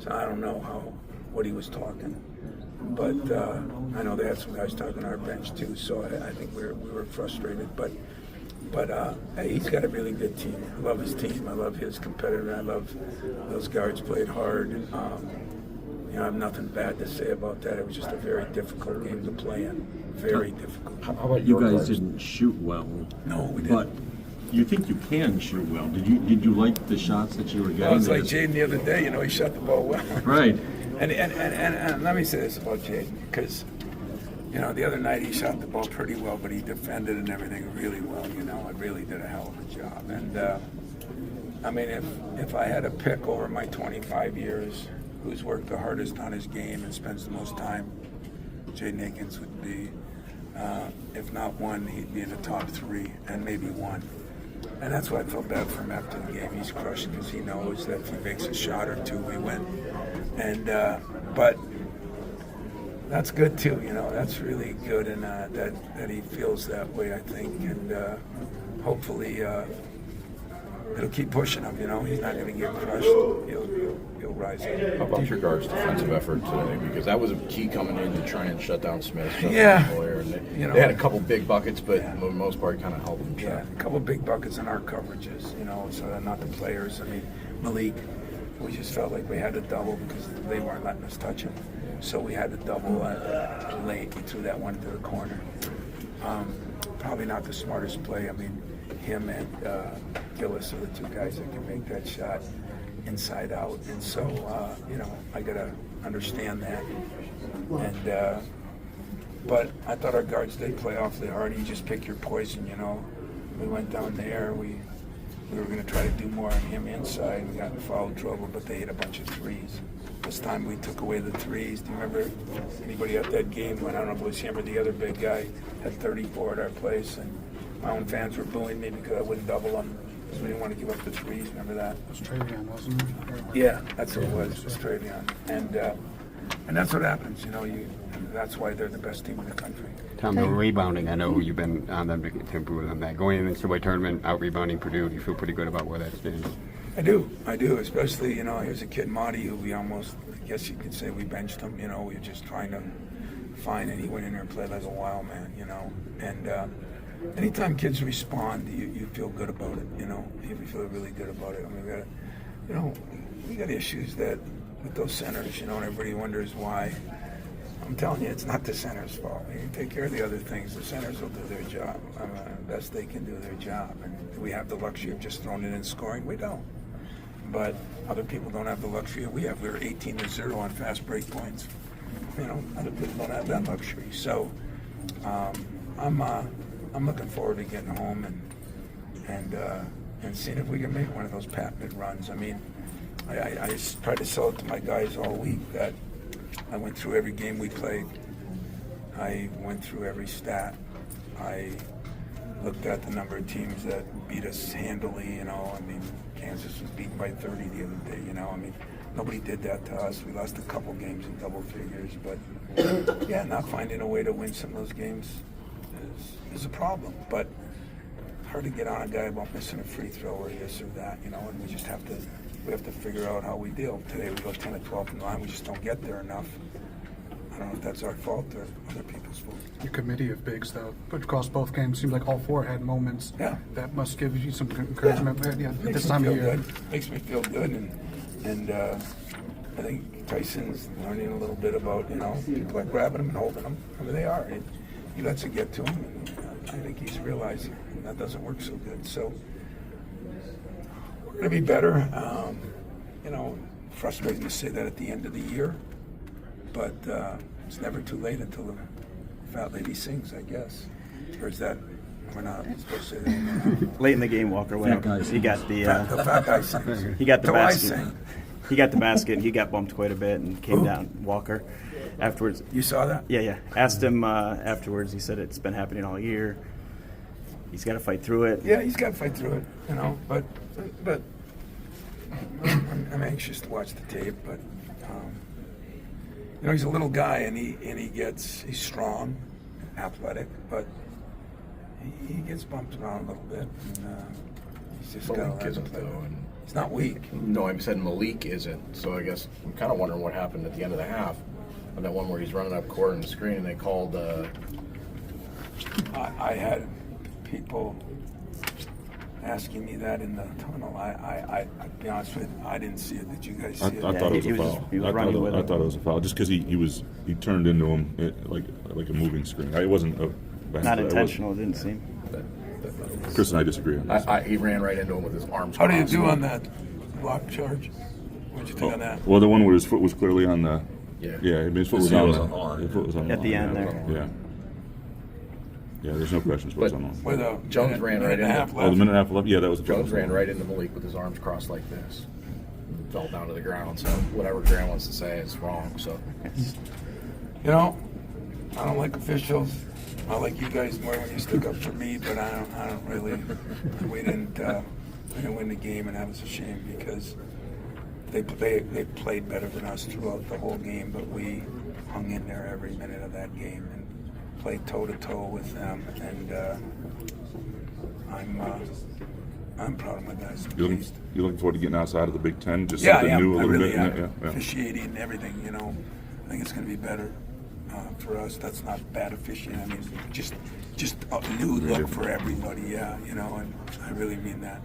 So I don't know what he was talking. But I know they had some guys talking on our bench too, so I think we were frustrated. But hey, he's got a really good team. I love his team. I love his competitor. I love those guards played hard. I have nothing bad to say about that. It was just a very difficult game to play in. Very difficult. How about you guys didn't shoot well? No, we didn't. But you think you can shoot well? Did you like the shots that you were getting? Well, it's like Jaden the other day. He shot the ball well. Right. And let me say this about Jaden, because the other night he shot the ball pretty well, but he defended and everything really well. It really did a hell of a job. And I mean, if I had to pick over my 25 years, who's worked the hardest on his game and spends the most time, Jaden Higgins would be, if not one, he'd be in the top 3, and maybe 1. And that's why I felt bad for him after the game. He's crushed because he knows that if he makes a shot or 2, we win. And but that's good too. That's really good, and that he feels that way, I think. And hopefully it'll keep pushing him. He's not going to get crushed. He'll rise up. How about your guards' defensive effort today? Because that was a key coming in to try and shut down Smith. Yeah. And they had a couple big buckets, but for the most part, kind of held them shut. Yeah, a couple big buckets in our coverages. So not the players. I mean, Malik, we just felt like we had to double because they weren't letting us touch him. So we had to double late. We threw that one to the corner. Probably not the smartest play. I mean, him and Gillis are the 2 guys that can make that shot inside out. And so, I got to understand that. And but I thought our guards did play awfully hard. You just pick your poison, We went down there. We were going to try to do more on him inside. We got in foul trouble, but they hit a bunch of threes. This time we took away the threes. Do you remember anybody at that game when, I don't know if it was him or the other big guy, had 34 at our place, and my own fans were booing me because I wouldn't double them because we didn't want to give up the threes. Remember that? It was Travion, wasn't it? Yeah, that's what it was. It was Travion. And that's what happens, that's why they're the best team in the country. Tom, the rebounding, I know you've been on them to improve on that. Going into the NCAA tournament, out-rebounding Purdue, do you feel pretty good about where that stands? I do, especially, here's a kid, Marty, who we almost, I guess you could say we benched him, we were just trying to find, and he went in there and played like a wild man, and anytime kids respond, you feel good about it, you feel really good about it. I mean, we got issues that with those centers, and everybody wonders why. I'm telling you, it's not the center's fault. You take care of the other things, the centers will do their job. Best they can do their job. And do we have the luxury of just throwing it in scoring? We don't. But other people don't have the luxury we have. We're 18-0 on fast break points. Other people don't have that luxury. So I'm looking forward to getting home and seeing if we can make one of those patented runs. I mean, I just tried to sell it to my guys all week that I went through every game we played. I went through every stat. I looked at the number of teams that beat us handily, I mean, Kansas was beaten by 30 the other day, I mean, nobody did that to us. We lost a couple games in double figures, but yeah, not finding a way to win some of those games is a problem. But hard to get on a guy about missing a free throw or this or that, and we just have to figure out how we deal. Today we go 10 or 12 from the line, we just don't get there enough. I don't know if that's our fault or other people's fault. Your committee of bigs, though, but across both games, seems like all 4 had moments. Yeah. That must give you some encouragement. Yeah, at this time of year. Makes me feel good, and I think Tyson's learning a little bit about, people are grabbing him and holding him. I mean, they are. He lets it get to him, and I think he's realizing that doesn't work so good. So we're going to be better. Frustrating to say that at the end of the year, but it's never too late until the fat lady sings, I guess. Or is that, we're not supposed to say that? Late in the game, Walker went up. He got the fat guy sings. he got the So I basket. sing. He got the basket. He got bumped quite a bit and came down. Walker, afterwards. You saw that? Yeah. Asked him afterwards. He said it's been happening all year. He's got to fight through it. Yeah, he's got to fight through it, but I'm anxious to watch the tape, but he's a little guy and he's strong, athletic, but he gets bumped around a little bit. And, he's just got to learn to play. He's not weak. No, I said Malik isn't. So I guess I'm kind of wondering what happened at the end of the half on that one where he's running up court in the screen and they called. I had people asking me that in the tunnel. I'll be honest with you, I didn't see it. Did you guys see I it? thought it was he a was- foul. he was I running thought, with I him. thought it was a foul, just because he turned into him like a moving screen. It wasn't a Not it was- intentional, it didn't seem. Chris and I disagree on this. He ran right into him with his arms. How do you crossed. do on that block charge? What'd you think on that? Well, the one where his foot was clearly on the. Yeah. Yeah, I mean, his foot was His heel on was the. on the line. His foot was on At the end there. Yeah. Yeah, there's no questions what's But- on the line. With a Jones ran right minute and a in. half Oh, the left. minute and a half left. Yeah, that was a Jones foul. ran right into Malik with his arms crossed like this. Fell down to the ground. So whatever Graham wants to say is wrong. So You know, I don't like officials. I like you guys more when you stick up for me, but I don't really. We didn't win the game, and that was a shame because they played better than us throughout the whole game, but we hung in there every minute of that game and played toe to toe with them. And I'm proud of my guys. I'm pleased. You're looking forward to getting outside of the Big Ten, just Yeah, something yeah, new a I little really bit. am. Yeah. Officiating and everything, you know. I think it's going to be better for us. That's not bad officiating. I mean, just a new look for everybody. Yeah, you know, and I really mean that.